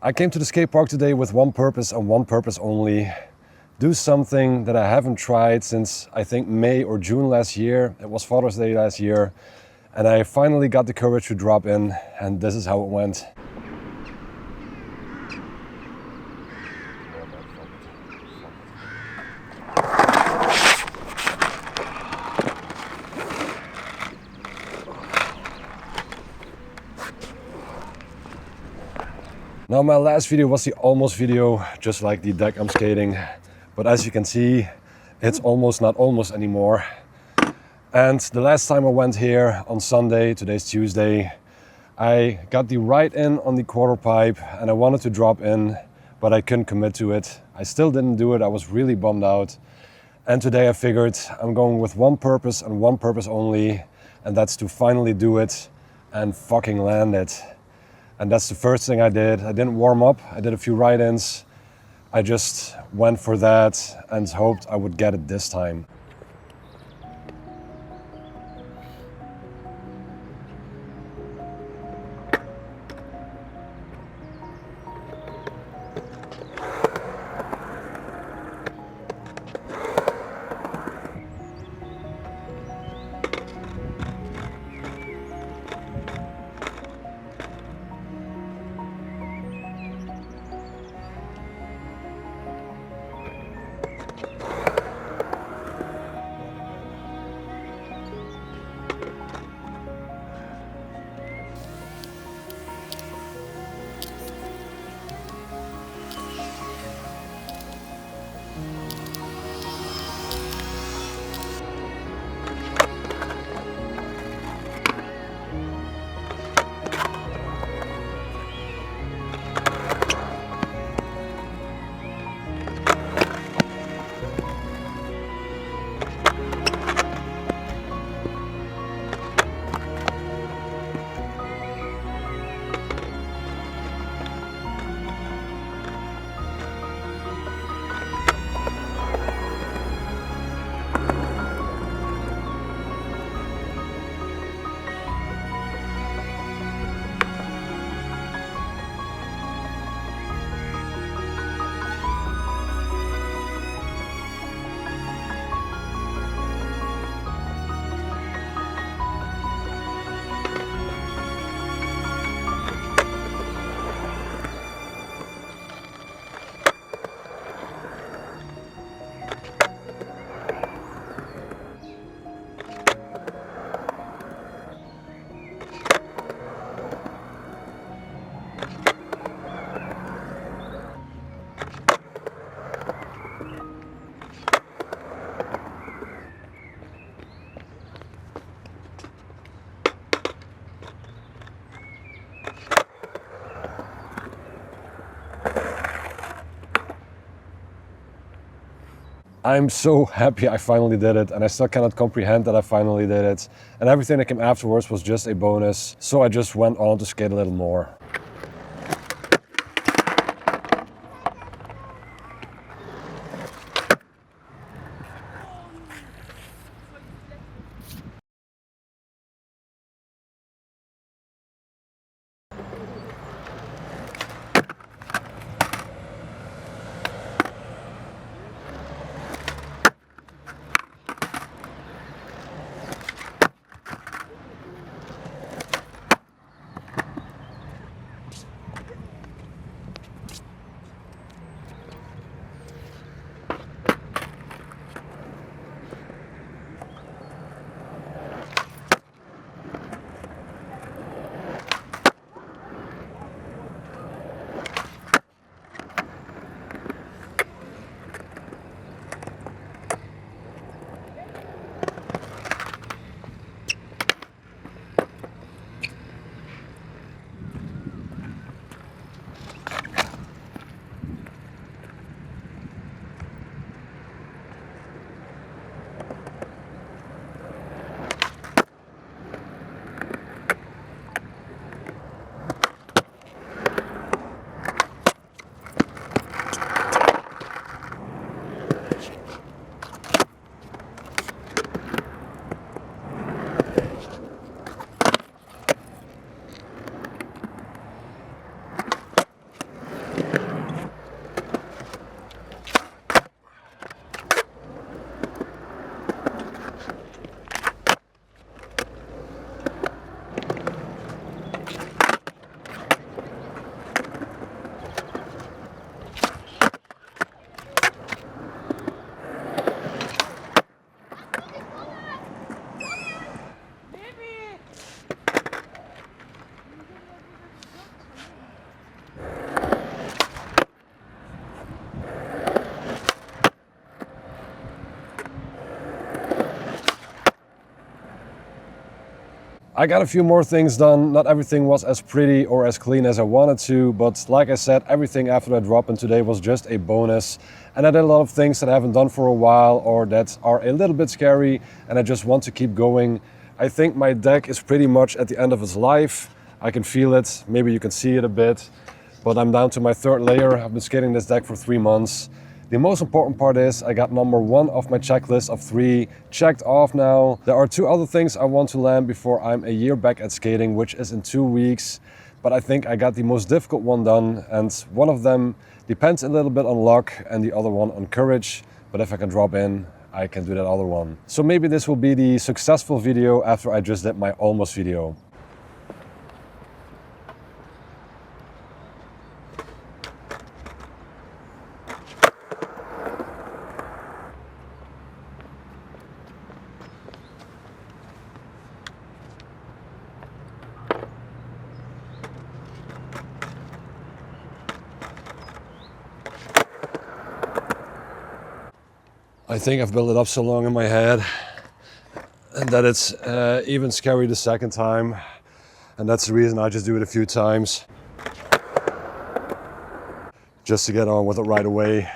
I came to the skate park today with one purpose and one purpose only. Do something that I haven't tried since I think May or June last year. It was Father's Day last year. And I finally got the courage to drop in, and this is how it went. Now my last video was the almost video, just like the deck I'm skating. But as you can see, it's almost not almost anymore. And the last time I went here on Sunday, today's Tuesday, I got the right in on the quarter pipe and I wanted to drop in, but I couldn't commit to it. I still didn't do it, I was really bummed out. And today I figured I'm going with one purpose and one purpose only, and that's to finally do it and fucking land it. And that's the first thing I did. I didn't warm up, I did a few ride-ins. I just went for that and hoped I would get it this time. I'm so happy I finally did it, and I still cannot comprehend that I finally did it. And everything that came afterwards was just a bonus, so I just went on to skate a little more. I got a few more things done. Not everything was as pretty or as clean as I wanted to, but like I said, everything after that drop in today was just a bonus. And I did a lot of things that I haven't done for a while or that are a little bit scary, and I just want to keep going. I think my deck is pretty much at the end of its life. I can feel it, maybe you can see it a bit, but I'm down to my third layer. I've been skating this deck for 3 months. The most important part is I got number 1 of my checklist of 3 checked off now. There are 2 other things I want to land before I'm a year back at skating, which is in 2 weeks. But I think I got the most difficult one done, and one of them depends a little bit on luck and the other one on courage. But if I can drop in, I can do that other one. So maybe this will be the successful video after I just did my almost video. I think I've built it up so long in my head that it's even scary the second time, and that's the reason I just do it a few times just to get on with it right away,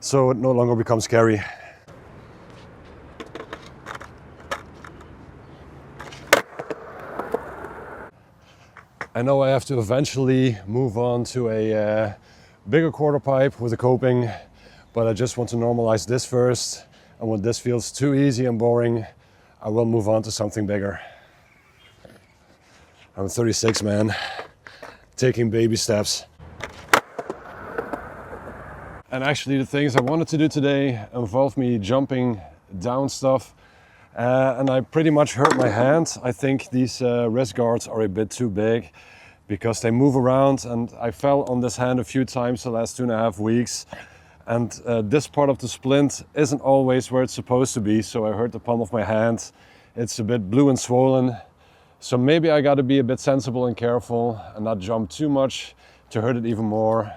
so it no longer becomes scary. I know I have to eventually move on to a bigger quarter pipe with a coping, but I just want to normalize this first, and when this feels too easy and boring, I will move on to something bigger. I'm 36, man, taking baby steps. And actually the things I wanted to do today involved me jumping down stuff, and I pretty much hurt my hand. I think these wrist guards are a bit too big because they move around, and I fell on this hand a few times the last 2.5 weeks. And this part of the splint isn't always where it's supposed to be, so I hurt the palm of my hand. It's a bit blue and swollen. So maybe I gotta be a bit sensible and careful and not jump too much to hurt it even more.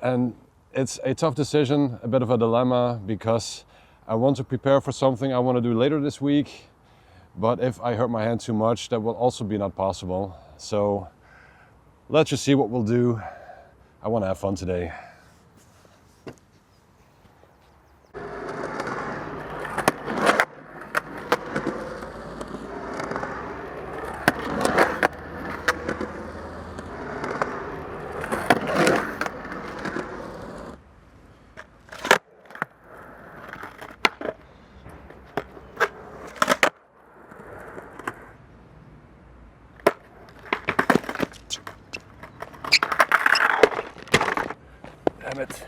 And it's a tough decision, a bit of a dilemma, because I want to prepare for something I want to do later this week. But if I hurt my hand too much, that will also be not possible. So let's just see what we'll do. I want to have fun today. Damn it.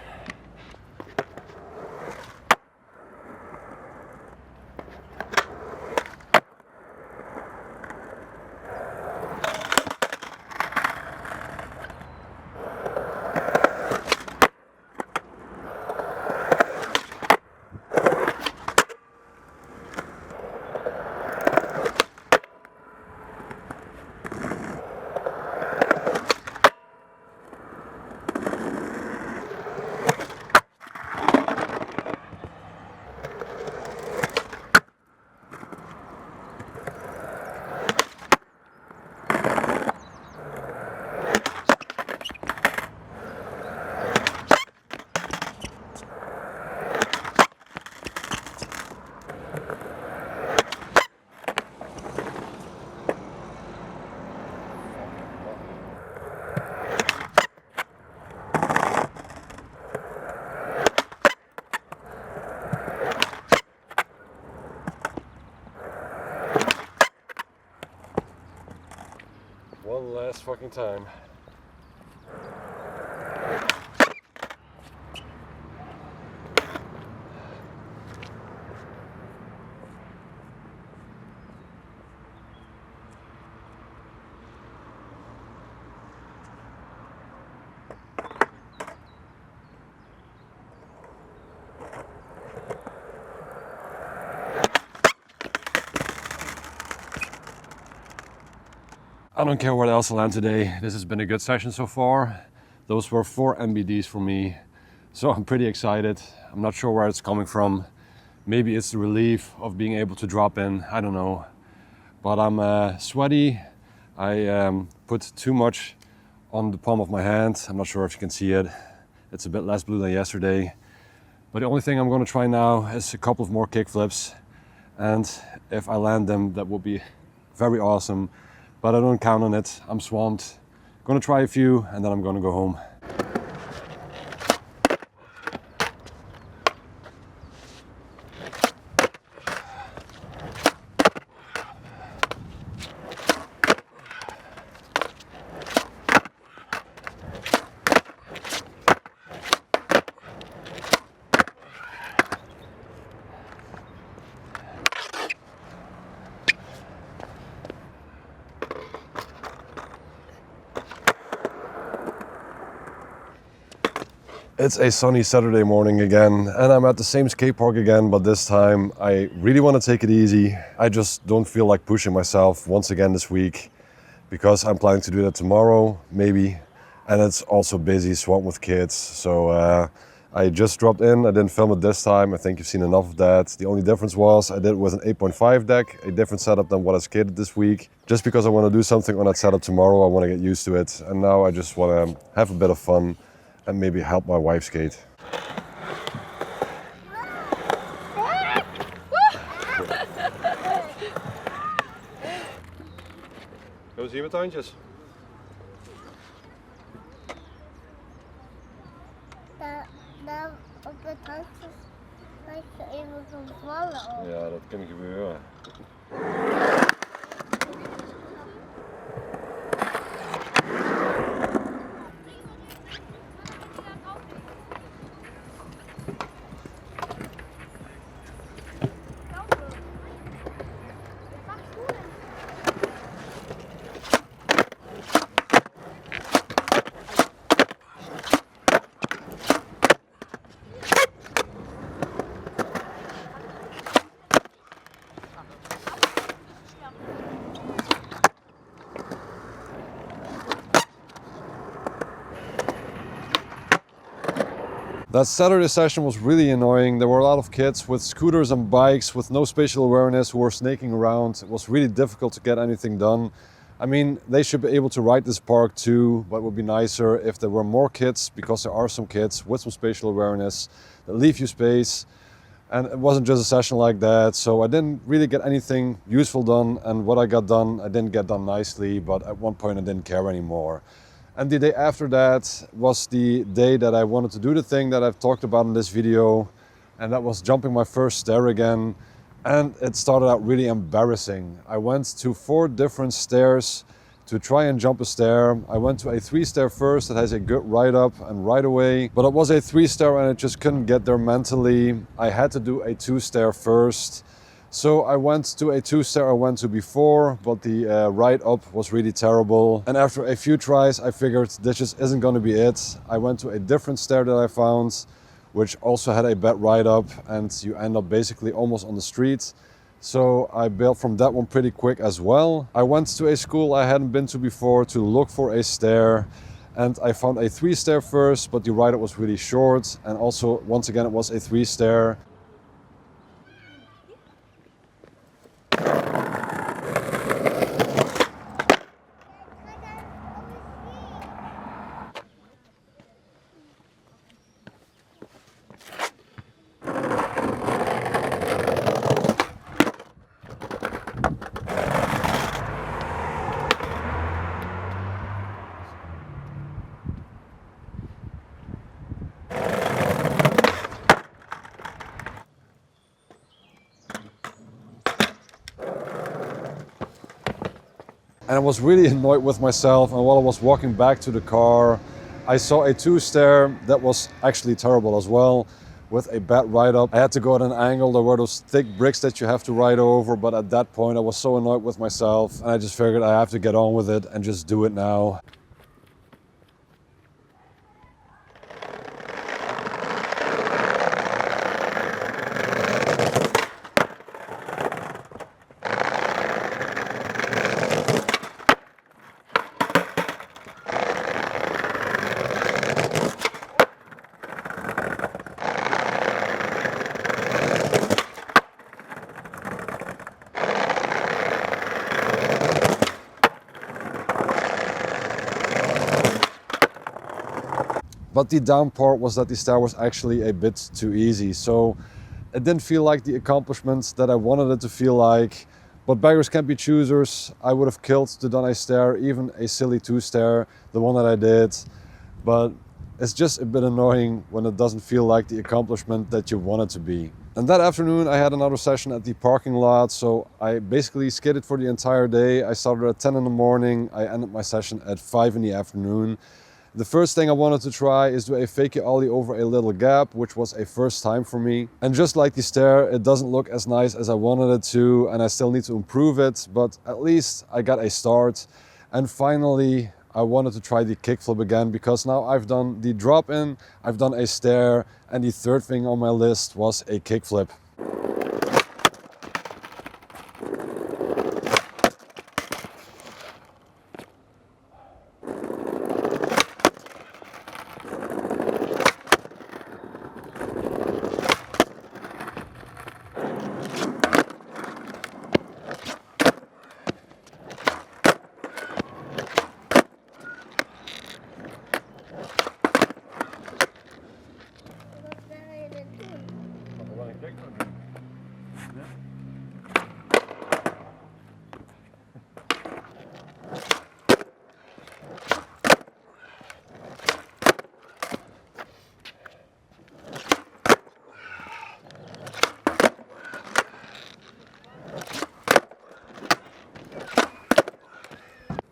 One last fucking time. I don't care where else I land today. This has been a good session so far. Those were 4 MBDs for me. So I'm pretty excited. I'm not sure where it's coming from. Maybe it's the relief of being able to drop in, I don't know. but I'm sweaty. I put too much on the palm of my hand. I'm not sure if you can see it. It's a bit less blue than yesterday. But the only thing I'm going to try now is a couple of more kickflips. And if I land them, that will be very awesome. But I don't count on it. I'm swamped. Gonna try a few and then I'm gonna go home. It's a sunny Saturday morning again, and I'm at the same skate park again, but this time I really want to take it easy. I just don't feel like pushing myself once again this week, because I'm planning to do that tomorrow, maybe. And it's also busy, swamped with kids. So I just dropped in, I didn't film it this time. I think you've seen enough of that. The only difference was I did it with an 8.5 deck, a different setup than what I skated this week. Just because I want to do something on that setup tomorrow, I want to get used to it. And now I just want to have a bit of fun and maybe help my wife skate. Go zien met handjes. Daar op het handje lijkt je even gevallen. Ja, dat kan gebeuren. That Saturday session was really annoying. There were a lot of kids with scooters and bikes with no spatial awareness who were snaking around. It was really difficult to get anything done. I mean, they should be able to ride this park too, but it would be nicer if there were more kids, because there are some kids with some spatial awareness that leave you space. And it wasn't just a session like that, so I didn't really get anything useful done, and what I got done, I didn't get done nicely, but at one point I didn't care anymore. And the day after that was the day that I wanted to do the thing that I've talked about in this video, and that was jumping my first stair again. And it started out really embarrassing. I went to 4 different stairs to try and jump a stair. I went to a 3-stair first that has a good ride up and right away, but it was a 3-stair and I just couldn't get there mentally. I had to do a 2-stair first. So I went to a 2-stair I went to before, but the ride up was really terrible. And after a few tries, I figured this just isn't going to be it. I went to a different stair that I found, which also had a bad ride up, and you end up basically almost on the street. So I bailed from that one pretty quick as well. I went to a school I hadn't been to before to look for a stair, and I found a 3-stair first, but the ride up was really short. And also, once again, it was a 3-stair. And I was really annoyed with myself, and while I was walking back to the car, I saw a 2-stair that was actually terrible as well, with a bad ride up. I had to go at an angle. There were those thick bricks that you have to ride over, but at that point I was so annoyed with myself, and I just figured I have to get on with it and just do it now. But the down part was that the stair was actually a bit too easy. So it didn't feel like the accomplishment that I wanted it to feel like. But beggars can't be choosers. I would have killed to done a stair, even a silly 2-stair, the one that I did. But it's just a bit annoying when it doesn't feel like the accomplishment that you want it to be. And that afternoon I had another session at the parking lot, so I basically skated for the entire day. I started at 10 in the morning, I ended my session at 5 in the afternoon. The first thing I wanted to try is do a fakie ollie over a little gap, which was a first time for me. And just like the stair, it doesn't look as nice as I wanted it to, and I still need to improve it, but at least I got a start. And finally, I wanted to try the kickflip again, because now I've done the drop in, I've done a stair, and the third thing on my list was a kickflip.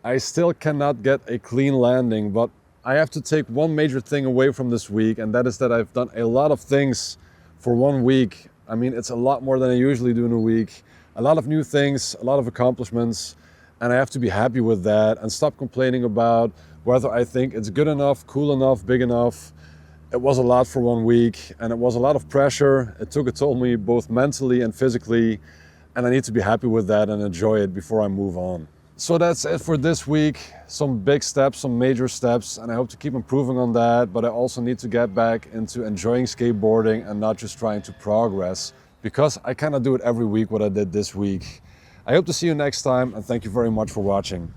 I still cannot get a clean landing, but I have to take one major thing away from this week, and that is that I've done a lot of things for 1 week. I mean, it's a lot more than I usually do in a week. A lot of new things, a lot of accomplishments, and I have to be happy with that and stop complaining about whether I think it's good enough, cool enough, big enough. It was a lot for 1 week, and it was a lot of pressure. It took a toll on me both mentally and physically, and I need to be happy with that and enjoy it before I move on. So that's it for this week. Some big steps, some major steps, and I hope to keep improving on that, but I also need to get back into enjoying skateboarding and not just trying to progress, because I cannot do it every week what I did this week. I hope to see you next time, and thank you very much for watching.